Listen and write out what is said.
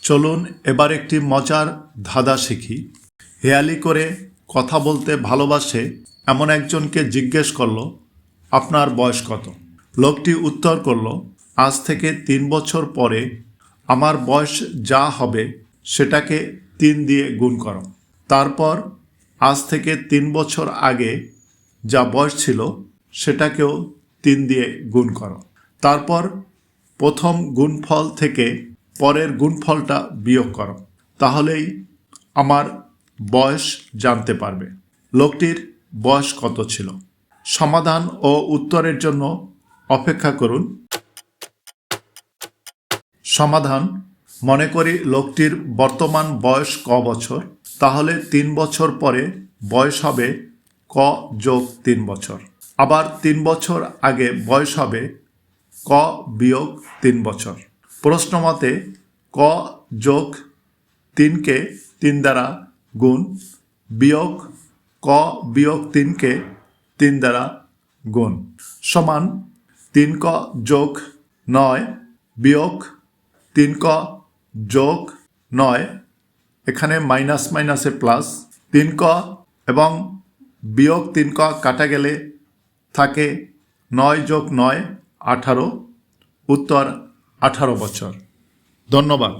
চলুন এবার একটি মজার ধাঁধা শিখি। হেয়ালি করে কথা বলতে ভালোবাসে এমন একজনকে জিজ্ঞেস করলো, আপনার বয়স কত? লোকটি উত্তর করলো, আজ থেকে 3 বছর পরে আমার বয়স যা হবে সেটাকে 3 দিয়ে গুণ করো। তারপর আজ থেকে 3 বছর আগে যা বয়স ছিল সেটাকেও 3 দিয়ে গুণ করো। তারপর প্রথম গুণফল থেকে পরের গুণফলটা বিয়োগ করো, তাহলেই আমার বয়স জানতে পারবে। লোকটির বয়স কত ছিল? সমাধান ও উত্তরের জন্য অপেক্ষা করুন। সমাধান: মনে করি লোকটির বর্তমান বয়স ক বছর, তাহলে 3 বছর পরে বয়স হবে ক যোগ 3 বছর। আবার 3 বছর আগে বয়স হবে ক বিয়োগ 3 বছর। প্রশ্ন মতে ক যোগ 3কে 3 দ্বারা গুণ, বিয়োগ ক বিয়োগ 3কে 3 দ্বারা গুণ সমান 3ক যোগ 9 বিয়োগ 3ক যোগ 9, এখানে মাইনাস মাইনাসে প্লাস, 3ক এবং বিয়োগ 3ক কাটা গেলে থাকে 9 যোগ 9 18, উত্তর 18 বছর। ধন্যবাদ।